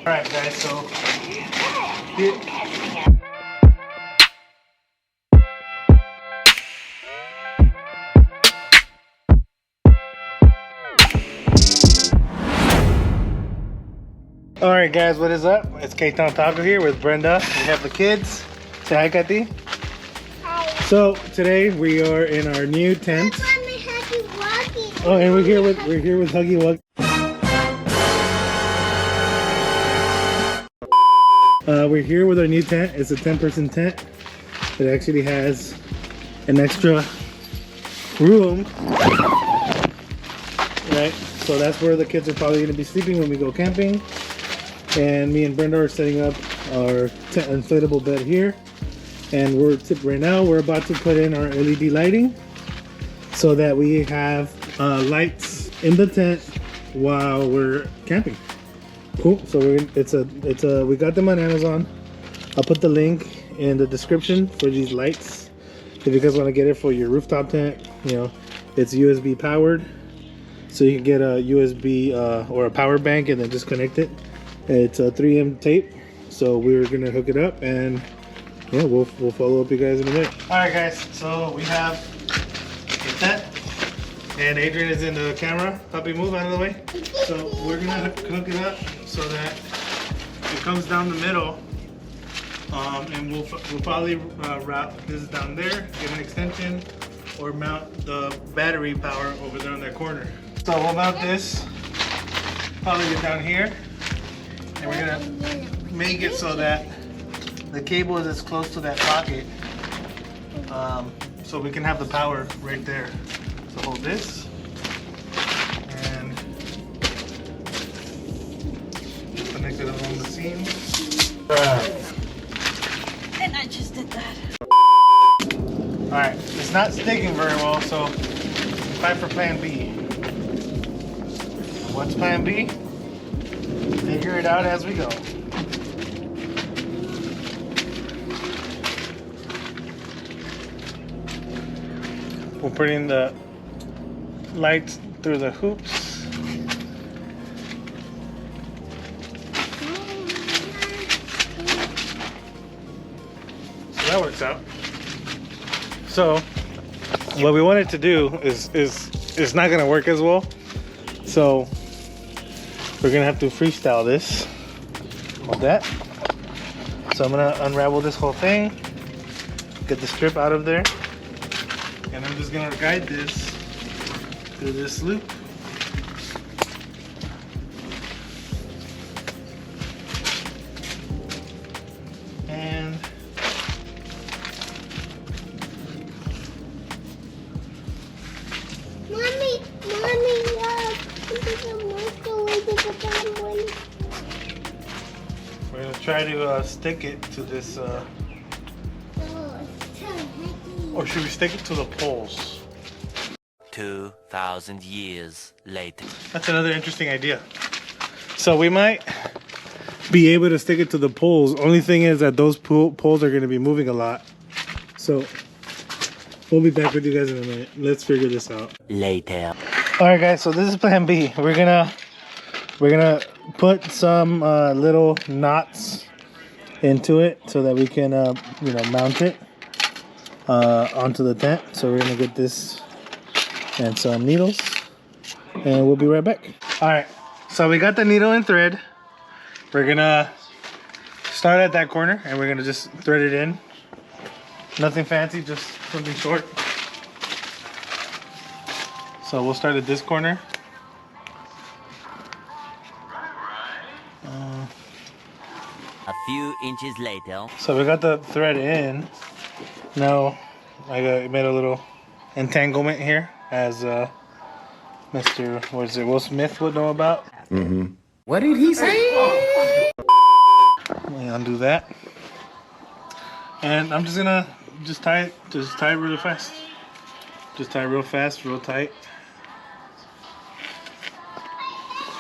Alright guys, so here. Alright guys, what is up? It's K-Town Taco here with Brenda. We have the kids. Say hi, Kathy. Hi. So today we are in our new tent. Oh, and we're here with Huggy Wuggy. We're here with our new tent. It's a 10-person tent. It actually has an extra room, right? So that's where the kids are probably going to be sleeping when we go camping. And me and Brenda are setting up our inflatable bed here. And right now we're about to put in our LED lighting so that we have lights in the tent while we're camping. Cool. So we got them on Amazon. I'll put the link in the description for these lights if you guys want to get it for your rooftop tent. You know, it's USB powered, so you can get a USB or a power bank and then just connect it. It's a 3M tape, so we're gonna hook it up and yeah, we'll follow up you guys in a minute. All right, guys. So we have the tent. And Adrian is in the camera. Puppy, move out of the way. So we're gonna hook it up so that it comes down the middle. And we'll probably route this down there, get an extension, or mount the battery power over there in that corner. So we'll mount this, probably get down here. And we're gonna make it so that the cable is as close to that pocket. So we can have the power right there. So hold this and connect it along the seam. And I just did that. Alright, it's not sticking very well, so time for plan B. What's plan B? Figure it out as we go. We'll put in the lights through the hoops. So that works out. So what we wanted to do is not gonna work as well. So we're gonna have to freestyle this like that. So I'm gonna unravel this whole thing, get the strip out of there, and I'm just gonna guide this through this loop. And Mommy, we're gonna try to stick it to this, or should we stick it to the poles? 2,000 years later. That's another interesting idea. So we might be able to stick it to the poles. Only thing is that those poles are going to be moving a lot. So we'll be back with you guys in a minute. Let's figure this out. Later. All right, guys. So this is plan B. We're gonna put some little knots into it so that we can mount it onto the tent. So we're gonna get this and some needles, and we'll be right back. All right, so we got the needle and thread. We're gonna start at that corner and we're gonna just thread it in. Nothing fancy, just something short. So we'll start at this corner. A few inches later. So we got the thread in. Now I made a little entanglement here, as Mr. Will Smith would know about. Mm-hmm. What did he say? Let me undo that. And I'm just gonna tie it really fast. Just tie it real fast, real tight.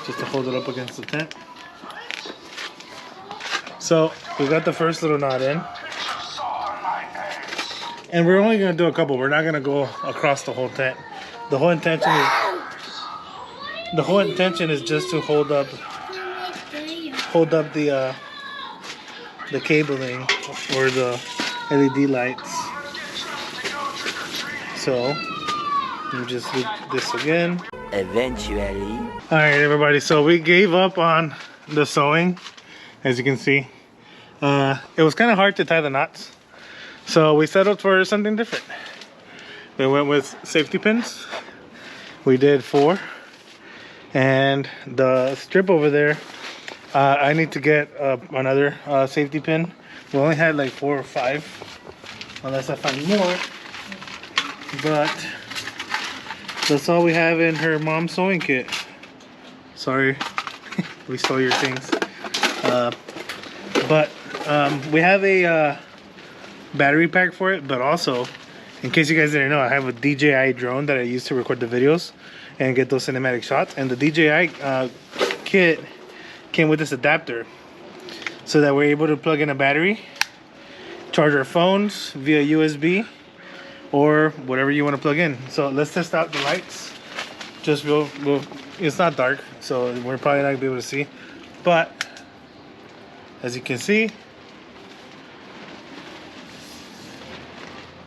Just to hold it up against the tent. So we got the first little knot in. And we're only gonna do a couple. We're not gonna go across the whole tent. The whole intention is just to hold up hold up the cabling or the LED lights. So let me just do this again. Eventually. All right, everybody. So we gave up on the sewing, as you can see. It was kind of hard to tie the knots, so we settled for something different. We went with safety pins. We did 4, and the strip over there, I need to get another safety pin. We only had like 4 or 5, unless I find more, but that's all we have in her mom's sewing kit. Sorry, we stole your things. But we have a battery pack for it, but also, in case you guys didn't know, I have a DJI drone that I use to record the videos and get those cinematic shots. And the DJI kit came with this adapter so that we're able to plug in a battery, charge our phones via USB, or whatever you want to plug in. So let's test out the lights. Just it's not dark, so we're probably not gonna be able to see, but as you can see,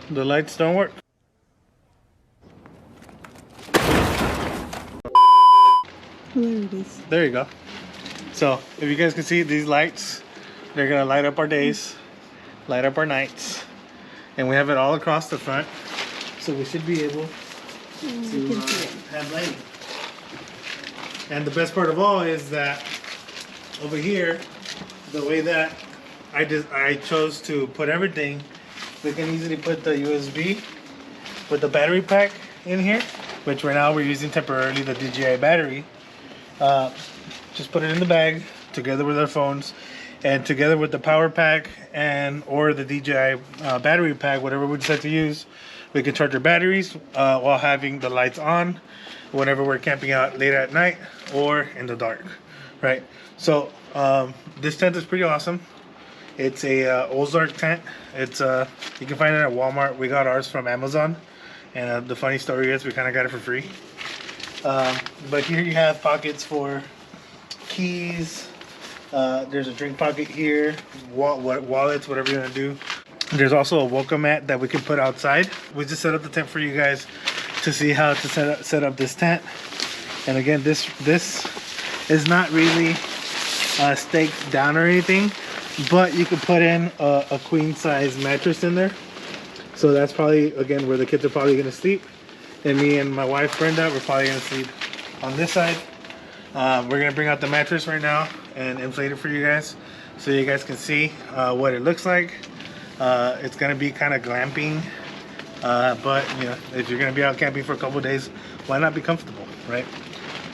the lights don't work. There it is. There you go. So if you guys can see, these lights, they're gonna light up our days, light up our nights, and we have it all across the front, so we should be able to have lighting. And the best part of all is that over here, the way that I chose to put everything, we can easily put the USB with the battery pack in here, which right now we're using temporarily the DJI battery. Just put it in the bag together with our phones, and together with the power pack and or the DJI battery pack, whatever we decide to use, we can charge our batteries while having the lights on whenever we're camping out later at night or in the dark, right? So this tent is pretty awesome. It's a Ozark tent. It's you can find it at Walmart. We got ours from Amazon, and the funny story is we kind of got it for free. But here you have pockets for keys. There's a drink pocket here, wallets, whatever you're gonna do. There's also a welcome mat that we can put outside. We just set up the tent for you guys to see how to set up this tent. And again, this is not really staked down or anything, but you can put in a queen size mattress in there. So that's probably, again, where the kids are probably gonna sleep. And me and my wife Brenda, we're probably gonna sleep on this side. We're gonna bring out the mattress right now and inflate it for you guys, so you guys can see what it looks like. It's gonna be kind of glamping, but you know, if you're gonna be out camping for a couple days, why not be comfortable, right?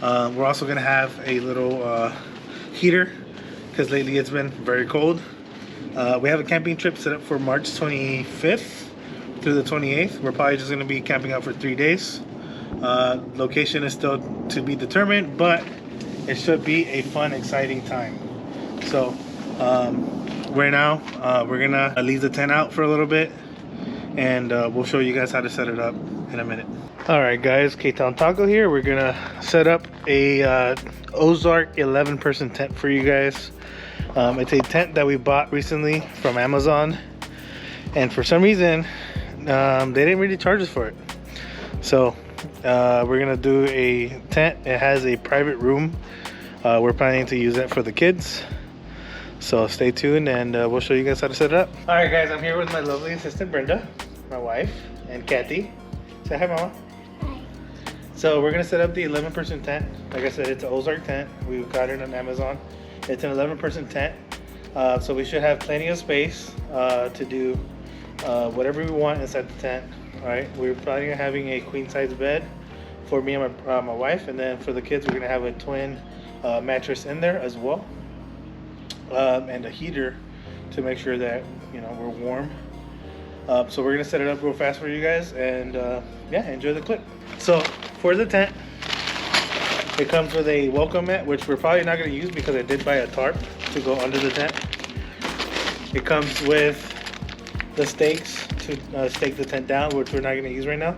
We're also gonna have a little heater, because lately it's been very cold. We have a camping trip set up for March 25th through the 28th. We're probably just gonna be camping out for 3 days. Location is still to be determined, but it should be a fun, exciting time. So right now we're gonna leave the tent out for a little bit, and we'll show you guys how to set it up in a minute. All right guys, K-Town Taco here. We're gonna set up a Ozark 11-person tent for you guys. It's a tent that we bought recently from Amazon, and for some reason they didn't really charge us for it. So we're gonna do a tent. It has a private room. We're planning to use it for the kids, so stay tuned, and we'll show you guys how to set it up. All right guys, I'm here with my lovely assistant Brenda, my wife, and Kathy. Say hi, mama. Hi. So we're gonna set up the 11-person tent. Like I said, it's an Ozark tent. We got it on Amazon. It's an 11-person tent, so we should have plenty of space to do whatever we want inside the tent. All right, we're probably having a queen size bed for me and my wife, and then for the kids we're gonna have a twin mattress in there as well, and a heater to make sure that, you know, we're warm. So we're gonna set it up real fast for you guys, and yeah, enjoy the clip. So for the tent, it comes with a welcome mat, which we're probably not gonna use because I did buy a tarp to go under the tent. It comes with the stakes to stake the tent down, which we're not gonna use right now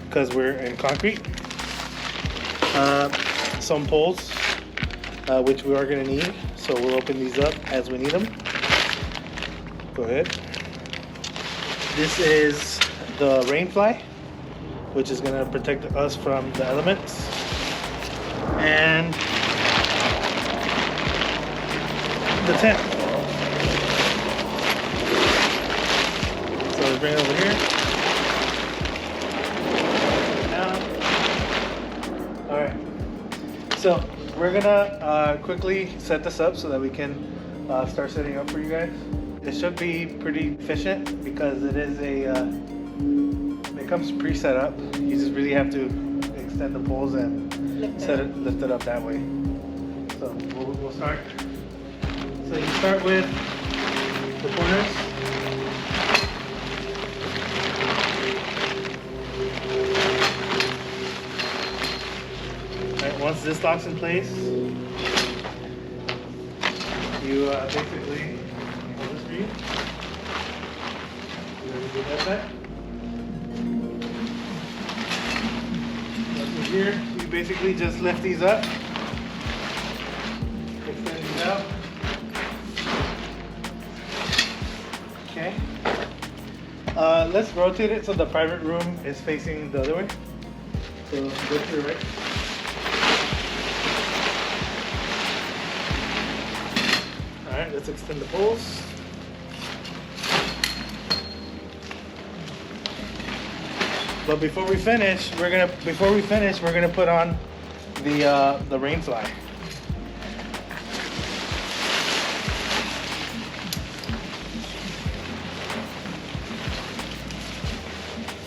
because we're in concrete. Some poles, which we are gonna need. so we'll open these up as we need them. Go ahead. This is the rain fly, which is going to protect us from the elements. And the tent. So let's bring it over here. Now. Alright. So we're gonna quickly set this up so that we can start setting up for you guys. It should be pretty efficient because it is it comes pre-set up. You just really have to extend the poles and lift it up that way. So we'll start. So you start with the corners. Alright, once this locks in place, you basically hold this for you. That's that. Here, you basically just lift these up, extend these out. Okay. Let's rotate it so the private room is facing the other way. So go to your right. Alright, let's extend the poles. But before we finish, we're gonna put on the rain fly.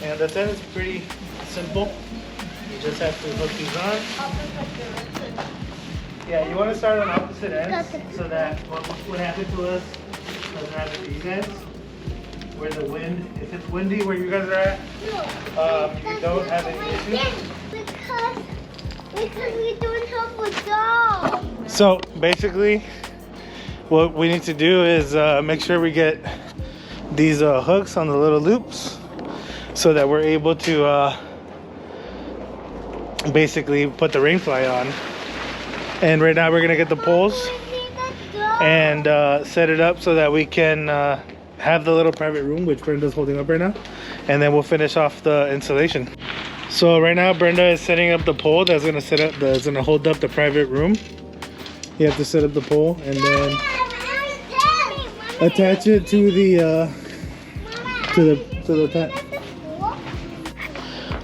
And the tent is pretty simple. You just have to hook these on. Yeah, you want to start on opposite ends so that what happened to us doesn't happen to you guys. Where the wind, if it's windy where you guys are at, you don't have any issues. Because we don't have a dog. So basically, what we need to do is make sure we get these hooks on the little loops so that we're able to basically put the rain fly on. And right now we're gonna get the poles and set it up so that we can have the little private room, which Brenda's holding up right now, and then we'll finish off the installation. So right now Brenda is setting up the pole that's gonna hold up the private room. You have to set up the pole and then attach it to the tent.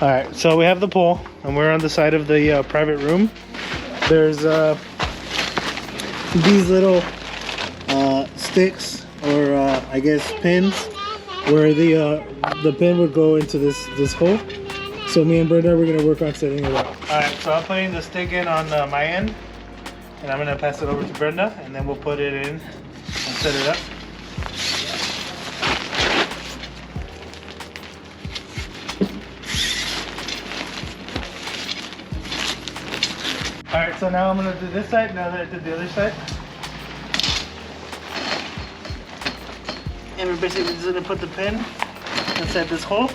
All right, so we have the pole and we're on the side of the private room. There's these little sticks, or I guess pins, where the pin would go into this hole. So me and Brenda, we're gonna work on setting it up. All right, so I'm putting the stick in on my end, and I'm gonna pass it over to Brenda, and then we'll put it in and set it up. All right, so now I'm gonna do this side. Now that I did the other side. And we're basically just gonna put the pin inside this hole.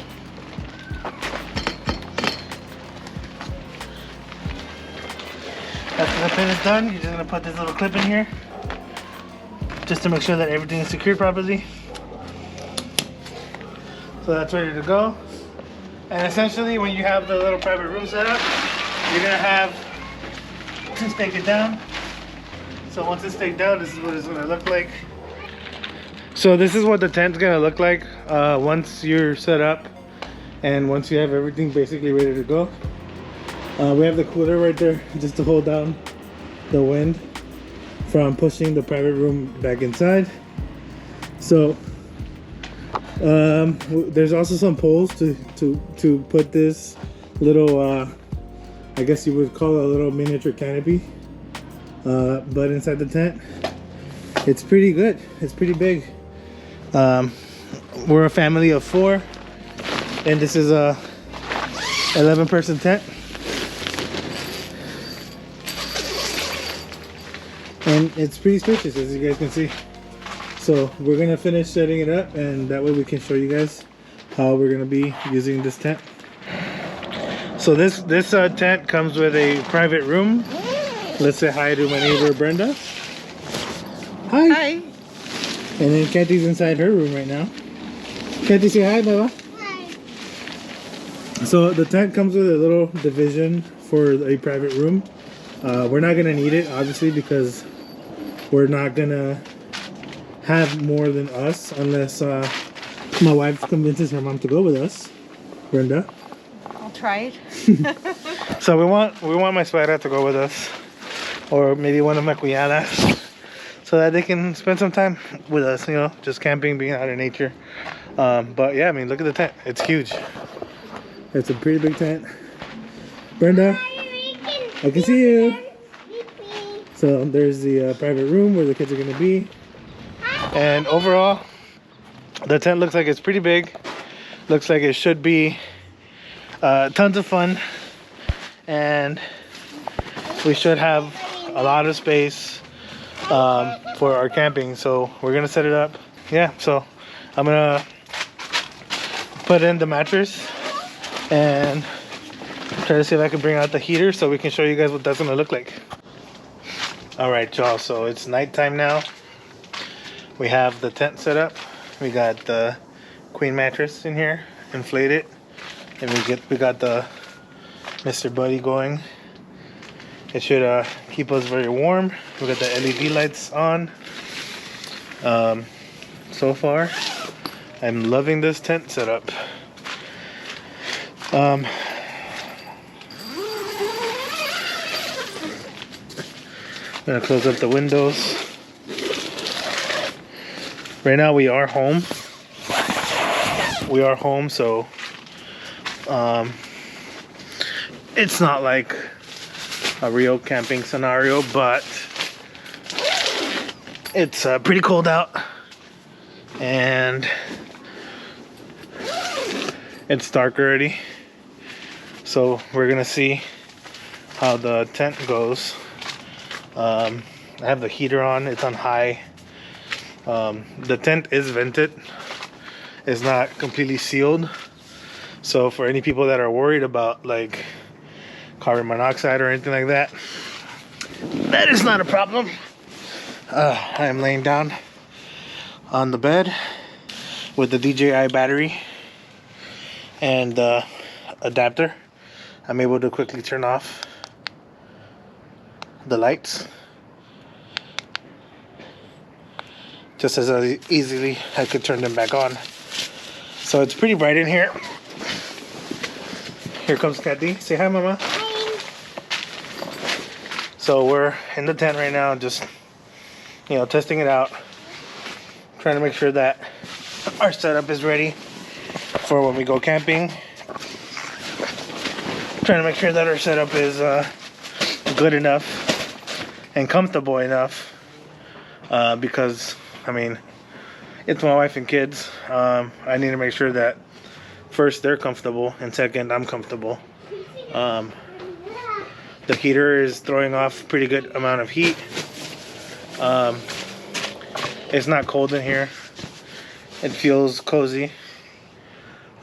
After the pin is done, you're just gonna put this little clip in here, just to make sure that everything is secured properly. So that's ready to go. And essentially, when you have the little private room set up, you're gonna have to stake it down. So once it's staked down, this is what it's gonna look like. So this is what the tent's gonna look like once you're set up and once you have everything basically ready to go. We have the cooler right there just to hold down the wind from pushing the private room back inside. So there's also some poles to put this little I guess you would call it a little miniature canopy, but inside the tent. It's pretty good. It's pretty big. We're a family of 4, and this is a 11-person tent. And it's pretty spacious, as you guys can see. So we're gonna finish setting it up, and that way we can show you guys how we're gonna be using this tent. So this tent comes with a private room. Let's say hi to my neighbor Brenda. Hi. Hi. And then Kathy's inside her room right now. Kathy, say hi, Baba. Hi. So the tent comes with a little division for a private room. We're not gonna need it, obviously, because we're not gonna have more than us unless my wife convinces her mom to go with us. Brenda. I'll try it. So we want my suegra to go with us, or maybe one of my cuñadas, so that they can spend some time with us. You know, just camping, being out in nature. But yeah, I mean, look at the tent. It's huge. It's a pretty big tent. Brenda, I can see you. So there's the private room where the kids are gonna be. And overall, the tent looks like it's pretty big. Looks like it should be tons of fun. And we should have a lot of space for our camping. So we're gonna set it up. Yeah, so I'm gonna put in the mattress and try to see if I can bring out the heater so we can show you guys what that's gonna look like. All right, y'all, so it's nighttime now. We have the tent set up. We got the queen mattress in here, inflated, and we got the Mr.Buddy going. It should keep us very warm. We got the LED lights on. So far, I'm loving this tent setup. I'm gonna close up the windows. Right now we are home. So it's not like a real camping scenario, but it's pretty cold out and it's dark already. So we're gonna see how the tent goes. I have the heater on, it's on high. The tent is vented. It's not completely sealed. So for any people that are worried about like carbon monoxide or anything like that, that is not a problem. I am laying down on the bed with the DJI battery and the adapter. I'm able to quickly turn off the lights just as easily I could turn them back on. So it's pretty bright in here. Here comes Kathy. Say hi, Mama. Hi. So we're in the tent right now, just, you know, testing it out. Trying to make sure that our setup is ready for when we go camping. Trying to make sure that our setup is good enough and comfortable enough because, I mean, it's my wife and kids. I need to make sure that first they're comfortable and second I'm comfortable. The heater is throwing off a pretty good amount of heat. It's not cold in here. It feels cozy.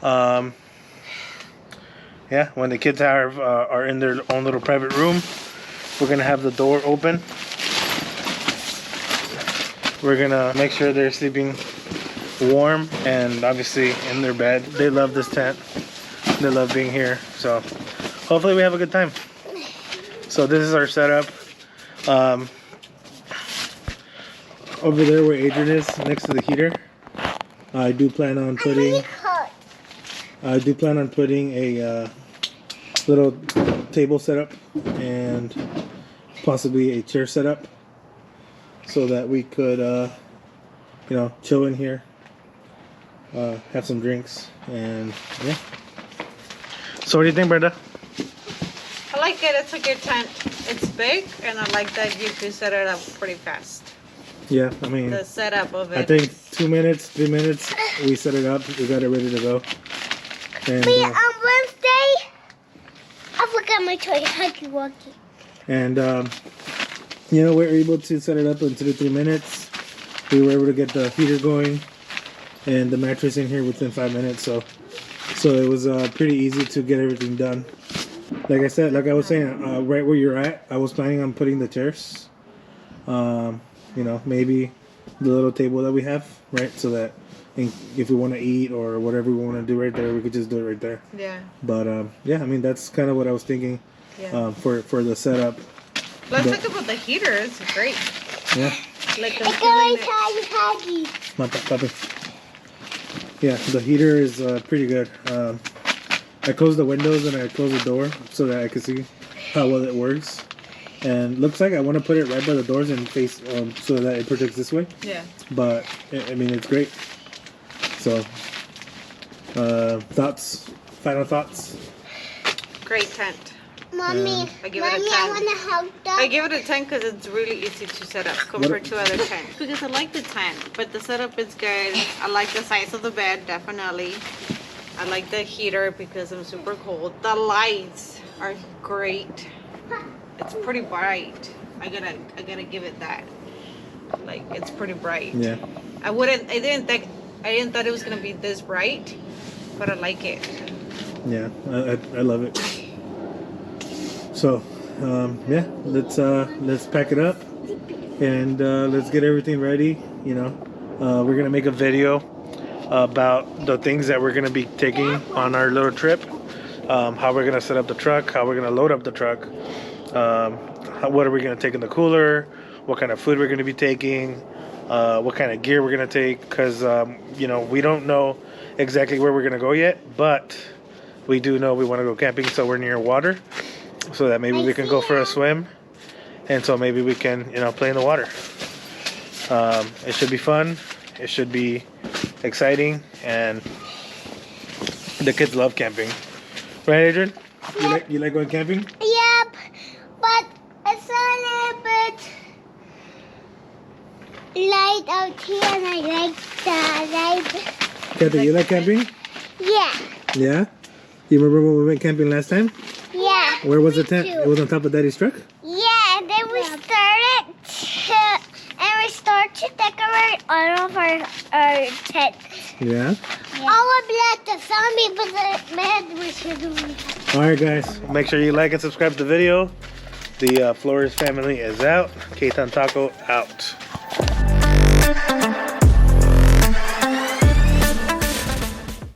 Yeah, when the kids are in their own little private room, we're gonna have the door open. We're gonna make sure they're sleeping warm and obviously in their bed. They love this tent. They love being here. So hopefully we have a good time. So this is our setup. Over there where Adrian is, next to the heater, I do plan on putting a little table setup and possibly a chair setup so that we could you know, chill in here, have some drinks, and yeah. So what do you think, Brenda? I like it. It's a good tent. It's big, and I like that you can set it up pretty fast. Yeah, I mean, The setup of it. I think 2 minutes, 3 minutes, we set it up. We got it ready to go. And Wait, on Wednesday, I forgot my toy hockey-walkie. and you know, we were able to set it up in 2 to 3 minutes. We were able to get the heater going and the mattress in here within 5 minutes. So it was pretty easy to get everything done. Like I said, like I was saying, right where you're at, I was planning on putting the chairs. You know, maybe the little table that we have, right? So that if we want to eat or whatever we want to do right there, we could just do it right there. Yeah. But yeah, I mean that's kind of what I was thinking for the setup. Let's talk about the heater. It's great. Yeah. Like It's going huggy. Come on, Papi. Yeah, the heater is pretty good. I closed the windows and I closed the door so that I could see how well it works. And looks like I want to put it right by the doors and face so that it projects this way. Yeah. But I mean, it's great. So, final thoughts. Great tent. Mommy, I give it a 10. I want to hug dog. I give it a 10 because it's really easy to set up compared to other tents. Because I like the tent, but the setup is good. I like the size of the bed, definitely. I like the heater because I'm super cold. The lights are great. It's pretty bright. I gotta give it that. Like, it's pretty bright. Yeah. I didn't thought it was gonna be this bright, but I like it. Yeah, I love it. So, yeah, let's pack it up and let's get everything ready. You know, we're gonna make a video about the things that we're gonna be taking on our little trip. How we're gonna set up the truck, how we're gonna load up the truck, what are we gonna take in the cooler, what kind of food we're gonna be taking, what kind of gear we're gonna take, because you know, we don't know exactly where we're gonna go yet, but we do know we want to go camping, so we're near water, so that maybe we can go for a swim, and so maybe we can, you know, play in the water. It should be fun, it should be exciting, and the kids love camping. Right, Adrian? Yep. You like going camping? Yep, but it's a little bit light out here and I like the light. Kathy, you like camping? Yeah. Yeah? You remember when we went camping last time? Yeah. Where was the tent? It was on top of Daddy's truck? Yeah, and then we started to decorate all of our tent. Yeah. All of that, the zombie, but the man we should do. Alright guys, make sure you like and subscribe to the video. The Flores family is out. Ketan Taco out.